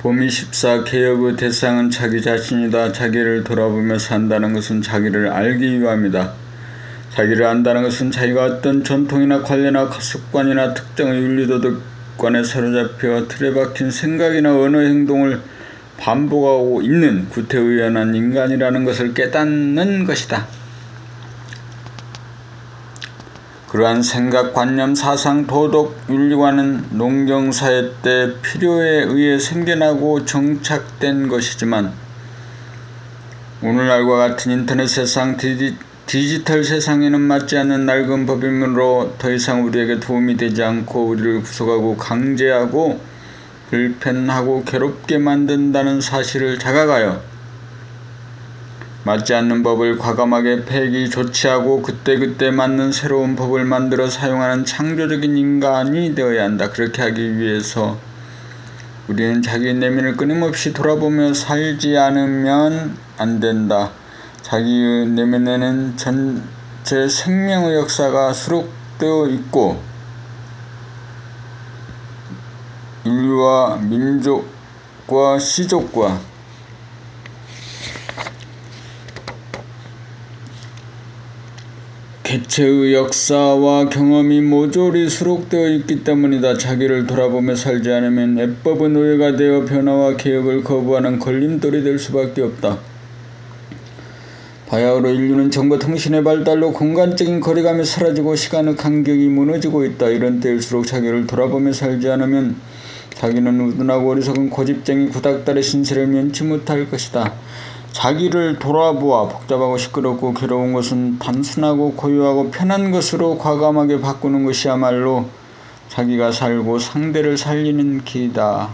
봄이 14 개혁의 대상은 자기 자신이다. 자기를 돌아보며 산다는 것은 자기를 알기 위함이다. 자기를 안다는 것은 자기가 어떤 전통이나 관례나 습관이나 특정의 윤리도덕관에 사로잡혀 틀에 박힌 생각이나 언어 행동을 반복하고 있는 구태의연한 인간이라는 것을 깨닫는 것이다. 그러한 생각, 관념, 사상, 도덕, 윤리관은 농경사회 때 필요에 의해 생겨나고 정착된 것이지만 오늘날과 같은 인터넷 세상, 디지털 세상에는 맞지 않는 낡은 법이므로 더 이상 우리에게 도움이 되지 않고 우리를 구속하고 강제하고 불편하고 괴롭게 만든다는 사실을 자각하여 맞지 않는 법을 과감하게 폐기, 조치하고 그때그때 맞는 새로운 법을 만들어 사용하는 창조적인 인간이 되어야 한다. 그렇게 하기 위해서 우리는 자기의 내면을 끊임없이 돌아보며 살지 않으면 안 된다. 자기의 내면에는 전체 생명의 역사가 수록되어 있고 인류와 민족과 시족과 개체의 역사와 경험이 모조리 수록되어 있기 때문이다. 자기를 돌아보며 살지 않으면 애법의 노예가 되어 변화와 개혁을 거부하는 걸림돌이 될 수밖에 없다. 바야흐로 인류는 정보통신의 발달로 공간적인 거리감이 사라지고 시간의 간격이 무너지고 있다. 이런 때일수록 자기를 돌아보며 살지 않으면 자기는 우둔하고 어리석은 고집쟁이 구닥다리 신세를 면치 못할 것이다. 자기를 돌아보아 복잡하고 시끄럽고 괴로운 것은 단순하고 고요하고 편한 것으로 과감하게 바꾸는 것이야말로 자기가 살고 상대를 살리는 길이다.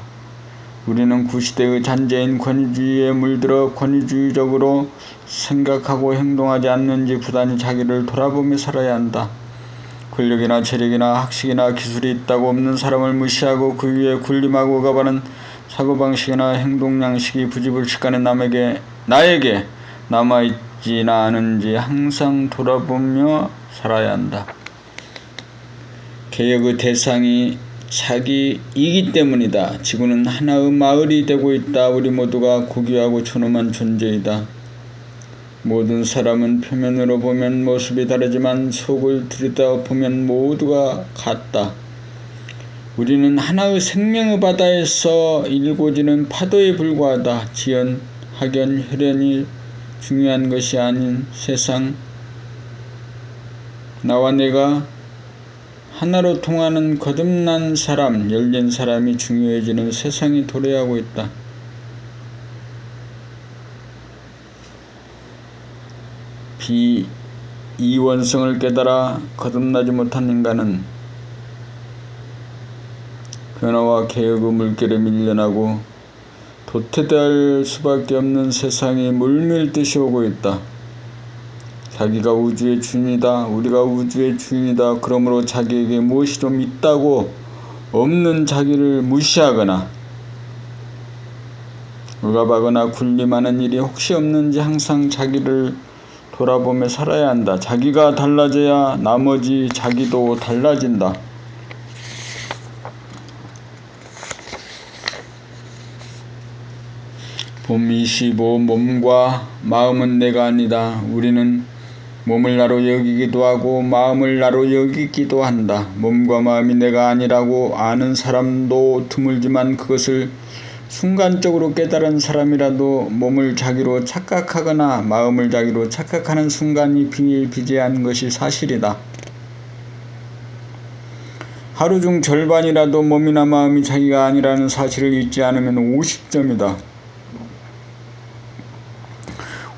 우리는 구시대의 잔재인 권위주의에 물들어 권위주의적으로 생각하고 행동하지 않는지 부단히 자기를 돌아보며 살아야 한다. 권력이나 재력이나 학식이나 기술이 있다고 없는 사람을 무시하고 그 위에 군림하고 가바는 사고방식이나 행동양식이 부지불식간에 나에게 남아있지나 않은지 항상 돌아보며 살아야 한다. 개혁의 대상이 자기이기 때문이다. 지구는 하나의 마을이 되고 있다. 우리 모두가 고귀하고 존엄한 존재이다. 모든 사람은 표면으로 보면 모습이 다르지만 속을 들여다보면 모두가 같다. 우리는 하나의 생명의 바다에서 일고지는 파도에 불과하다. 지연, 학연, 혈연이 중요한 것이 아닌 세상, 나와 내가 하나로 통하는 거듭난 사람, 열린 사람이 중요해지는 세상이 도래하고 있다. 비이원성을 깨달아 거듭나지 못한 인간은 변화와 개혁의 물결에 밀려나고 도태될 수밖에 없는 세상이 물밀듯이 오고 있다. 자기가 우주의 주인이다. 우리가 우주의 주인이다. 그러므로 자기에게 무엇이 좀 있다고 없는 자기를 무시하거나 억압하거나 군림하는 일이 혹시 없는지 항상 자기를 돌아보며 살아야 한다. 자기가 달라져야 나머지 자기도 달라진다. 봄 25 몸과 마음은 내가 아니다. 우리는 몸을 나로 여기기도 하고 마음을 나로 여기기도 한다. 몸과 마음이 내가 아니라고 아는 사람도 드물지만 그것을 순간적으로 깨달은 사람이라도 몸을 자기로 착각하거나 마음을 자기로 착각하는 순간이 비일비재한 것이 사실이다. 하루 중 절반이라도 몸이나 마음이 자기가 아니라는 사실을 잊지 않으면 50점이다.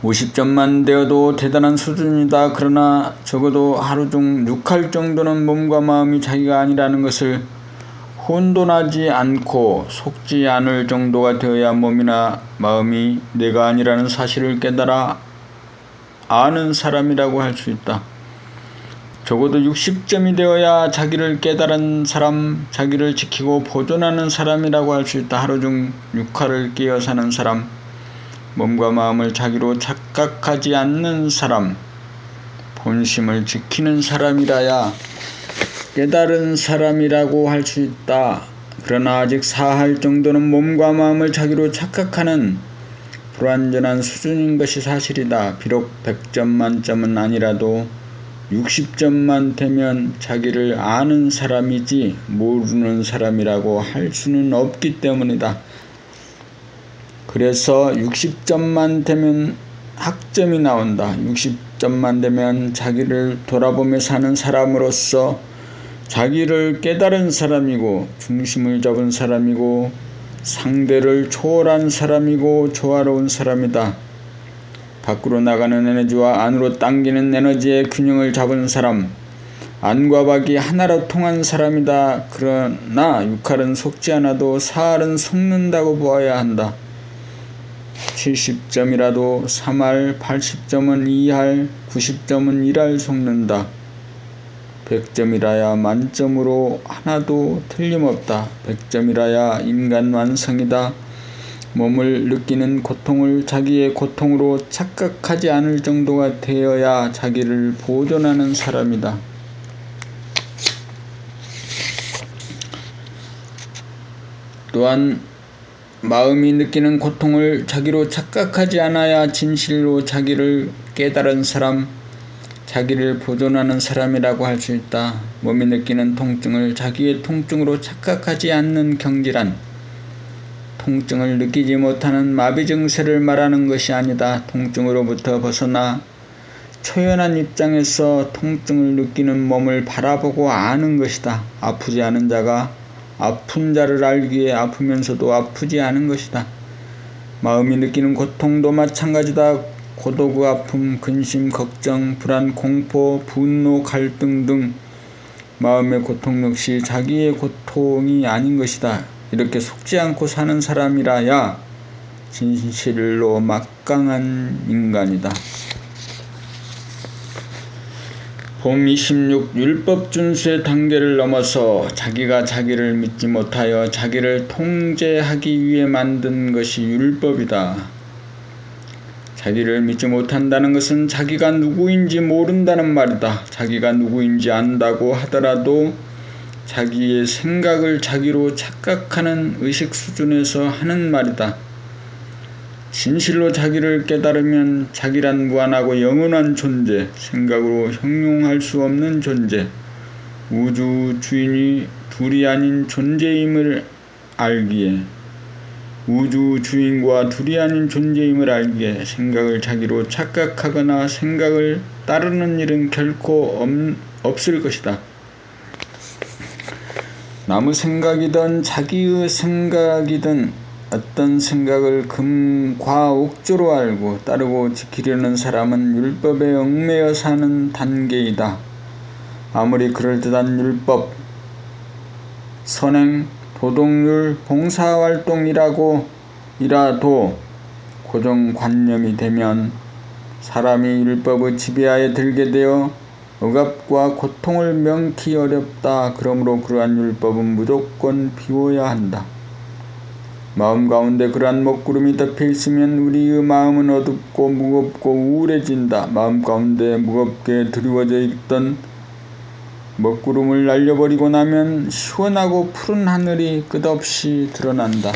50점만 되어도 대단한 수준이다. 그러나 적어도 하루 중 6할 정도는 몸과 마음이 자기가 아니라는 것을 혼돈하지 않고 속지 않을 정도가 되어야 몸이나 마음이 내가 아니라는 사실을 깨달아 아는 사람이라고 할 수 있다. 적어도 60점이 되어야 자기를 깨달은 사람, 자기를 지키고 보존하는 사람이라고 할 수 있다. 하루 중 6할을 끼어 사는 사람, 몸과 마음을 자기로 착각하지 않는 사람, 본심을 지키는 사람이라야 깨달은 사람이라고 할 수 있다. 그러나 아직 사할 정도는 몸과 마음을 자기로 착각하는 불완전한 수준인 것이 사실이다. 비록 100점 만점은 아니라도 60점만 되면 자기를 아는 사람이지 모르는 사람이라고 할 수는 없기 때문이다. 그래서 60점만 되면 학점이 나온다. 60점만 되면 자기를 돌아보며 사는 사람으로서 자기를 깨달은 사람이고 중심을 잡은 사람이고 상대를 초월한 사람이고 조화로운 사람이다. 밖으로 나가는 에너지와 안으로 당기는 에너지의 균형을 잡은 사람, 안과 밖이 하나로 통한 사람이다. 그러나 6할은 속지 않아도 4할은 속는다고 보아야 한다. 70점이라도 3할, 80점은 2할, 90점은 1할 속는다. 100점이라야 만점으로 하나도 틀림없다. 100점이라야 인간 완성이다. 몸을 느끼는 고통을 자기의 고통으로 착각하지 않을 정도가 되어야 자기를 보존하는 사람이다. 또한 마음이 느끼는 고통을 자기로 착각하지 않아야 진실로 자기를 깨달은 사람, 자기를 보존하는 사람이라고 할 수 있다. 몸이 느끼는 통증을 자기의 통증으로 착각하지 않는 경지란 통증을 느끼지 못하는 마비 증세를 말하는 것이 아니다. 통증으로부터 벗어나 초연한 입장에서 통증을 느끼는 몸을 바라보고 아는 것이다. 아프지 않은 자가 아픈 자를 알기에 아프면서도 아프지 않은 것이다. 마음이 느끼는 고통도 마찬가지다. 고독의 아픔, 근심, 걱정, 불안, 공포, 분노, 갈등 등 마음의 고통 역시 자기의 고통이 아닌 것이다. 이렇게 속지 않고 사는 사람이라야 진실로 막강한 인간이다. 봄 26. 율법 준수의 단계를 넘어서 자기가 자기를 믿지 못하여 자기를 통제하기 위해 만든 것이 율법이다. 자기를 믿지 못한다는 것은 자기가 누구인지 모른다는 말이다. 자기가 누구인지 안다고 하더라도 자기의 생각을 자기로 착각하는 의식 수준에서 하는 말이다. 진실로 자기를 깨달으면 자기란 무한하고 영원한 존재, 생각으로 형용할 수 없는 존재, 우주 주인이 둘이 아닌 존재임을 알기에 우주 주인과 둘이 아닌 존재임을 알기에 생각을 자기로 착각하거나 생각을 따르는 일은 결코 없을 것이다. 남의 생각이든 자기의 생각이든 어떤 생각을 금과 옥조로 알고 따르고 지키려는 사람은 율법에 얽매여 사는 단계이다. 아무리 그럴듯한 율법, 선행, 도덕률, 봉사활동이라도 고정관념이 되면 사람이 율법의 지배하에 들게 되어 억압과 고통을 명키 어렵다. 그러므로 그러한 율법은 무조건 비워야 한다. 마음 가운데 그러한 먹구름이 덮여 있으면 우리의 마음은 어둡고 무겁고 우울해진다. 마음 가운데 무겁게 드리워져 있던 먹구름을 날려버리고 나면 시원하고 푸른 하늘이 끝없이 드러난다.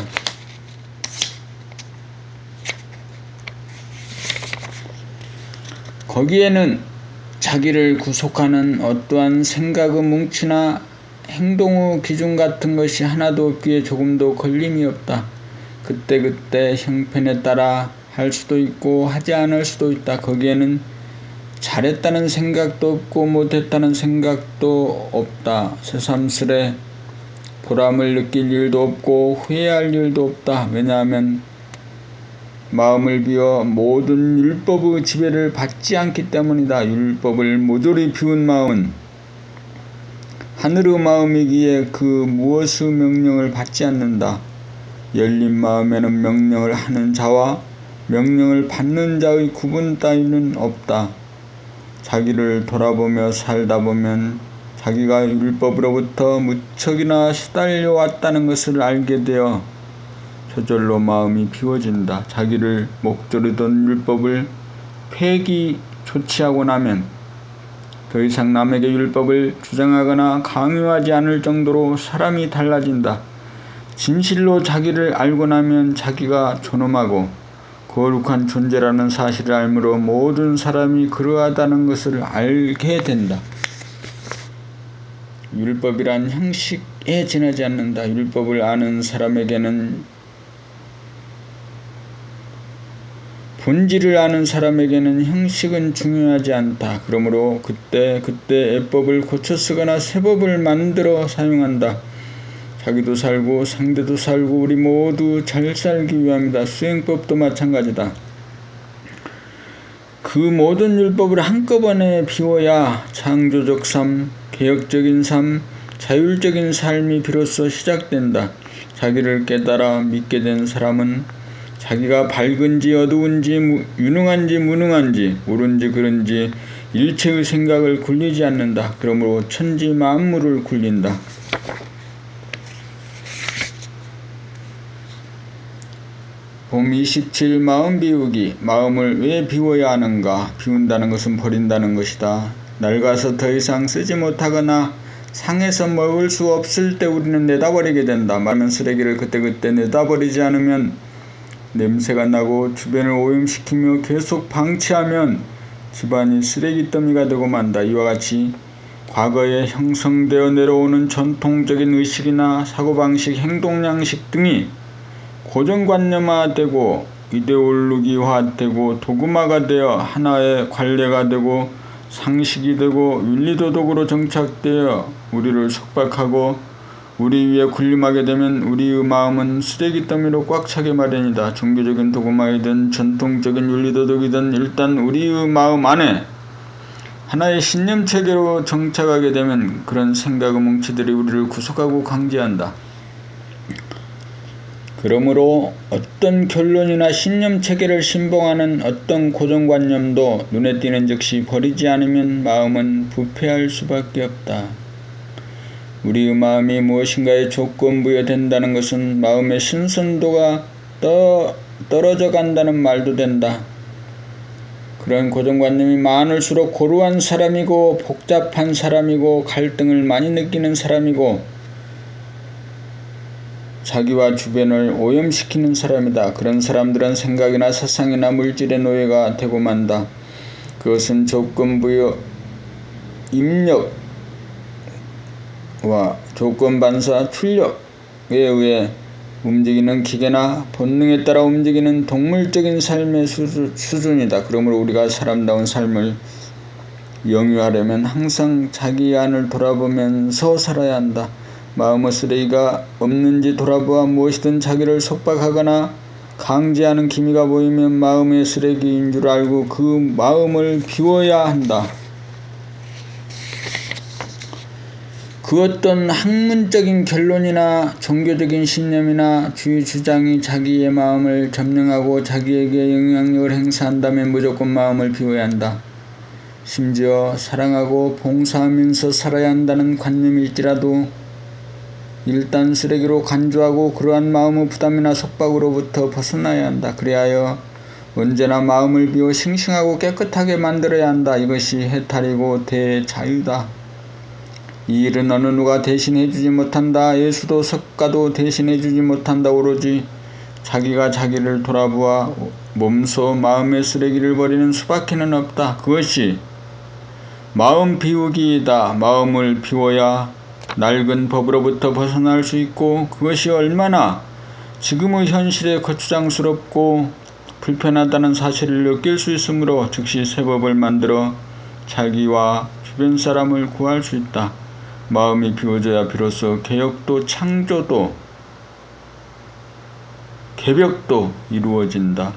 거기에는 자기를 구속하는 어떠한 생각의 뭉치나 행동의 기준 같은 것이 하나도 없기에 조금도 걸림이 없다. 그때그때 형편에 따라 할 수도 있고 하지 않을 수도 있다. 거기에는 잘했다는 생각도 없고 못했다는 생각도 없다. 새삼스레 보람을 느낄 일도 없고 후회할 일도 없다. 왜냐하면 마음을 비워 모든 율법의 지배를 받지 않기 때문이다. 율법을 모조리 비운 마음은 하늘의 마음이기에 그 무엇의 명령을 받지 않는다. 열린 마음에는 명령을 하는 자와 명령을 받는 자의 구분 따위는 없다. 자기를 돌아보며 살다 보면 자기가 율법으로부터 무척이나 시달려 왔다는 것을 알게 되어 저절로 마음이 비워진다. 자기를 목조르던 율법을 폐기 조치하고 나면 더 이상 남에게 율법을 주장하거나 강요하지 않을 정도로 사람이 달라진다. 진실로 자기를 알고 나면 자기가 존엄하고 거룩한 존재라는 사실을 알므로 모든 사람이 그러하다는 것을 알게 된다. 율법이란 형식에 지나지 않는다. 율법을 아는 사람에게는 본질을 아는 사람에게는 형식은 중요하지 않다. 그러므로 그때 예법을 고쳐 쓰거나 새 법을 만들어 사용한다. 자기도 살고 상대도 살고 우리 모두 잘 살기 위함이다. 수행법도 마찬가지다. 그 모든 율법을 한꺼번에 비워야 창조적 삶, 개혁적인 삶, 자율적인 삶이 비로소 시작된다. 자기를 깨달아 믿게 된 사람은 자기가 밝은지 어두운지 유능한지 무능한지 옳은지 그른지 일체의 생각을 굴리지 않는다. 그러므로 천지 만물을 굴린다. 봄 27 마음 비우기. 마음을 왜 비워야 하는가? 비운다는 것은 버린다는 것이다. 낡아서 더 이상 쓰지 못하거나 상해서 먹을 수 없을 때 우리는 내다버리게 된다. 말하면 쓰레기를 그때그때 내다버리지 않으면 냄새가 나고 주변을 오염시키며 계속 방치하면 집안이 쓰레기 더미가 되고 만다. 이와 같이 과거에 형성되어 내려오는 전통적인 의식이나 사고방식, 행동양식 등이 고정관념화되고 이데올로기화되고 도구마가 되어 하나의 관례가 되고 상식이 되고 윤리도덕으로 정착되어 우리를 속박하고 우리 위에 군림하게 되면 우리의 마음은 쓰레기 더미로 꽉 차게 마련이다. 종교적인 도구마이든 전통적인 윤리도덕이든 일단 우리의 마음 안에 하나의 신념체계로 정착하게 되면 그런 생각의 뭉치들이 우리를 구속하고 강제한다. 그러므로 어떤 결론이나 신념체계를 신봉하는 어떤 고정관념도 눈에 띄는 즉시 버리지 않으면 마음은 부패할 수밖에 없다. 우리의 마음이 무엇인가에 조건부여된다는 것은 마음의 신선도가 떨어져 간다는 말도 된다. 그런 고정관념이 많을수록 고루한 사람이고 복잡한 사람이고 갈등을 많이 느끼는 사람이고 자기와 주변을 오염시키는 사람이다. 그런 사람들은 생각이나 사상이나 물질의 노예가 되고 만다. 그것은 조건부여 입력과 조건반사 출력에 의해 움직이는 기계나 본능에 따라 움직이는 동물적인 삶의 수준이다. 그러므로 우리가 사람다운 삶을 영위하려면 항상 자기 안을 돌아보면서 살아야 한다. 마음의 쓰레기가 없는지 돌아보아 무엇이든 자기를 속박하거나 강제하는 기미가 보이면 마음의 쓰레기인 줄 알고 그 마음을 비워야 한다. 그 어떤 학문적인 결론이나 종교적인 신념이나 주의 주장이 자기의 마음을 점령하고 자기에게 영향력을 행사한다면 무조건 마음을 비워야 한다. 심지어 사랑하고 봉사하면서 살아야 한다는 관념일지라도 일단 쓰레기로 간주하고 그러한 마음의 부담이나 속박으로부터 벗어나야 한다. 그리하여 언제나 마음을 비워 싱싱하고 깨끗하게 만들어야 한다. 이것이 해탈이고 대자유다. 이 일은 어느 누가 대신해주지 못한다. 예수도 석가도 대신해주지 못한다. 오로지 자기가 자기를 돌아보아 몸소 마음의 쓰레기를 버리는 수밖에는 없다. 그것이 마음 비우기이다. 마음을 비워야 낡은 법으로부터 벗어날 수 있고 그것이 얼마나 지금의 현실에 거추장스럽고 불편하다는 사실을 느낄 수 있으므로 즉시 새 법을 만들어 자기와 주변 사람을 구할 수 있다. 마음이 비워져야 비로소 개혁도 창조도 개벽도 이루어진다.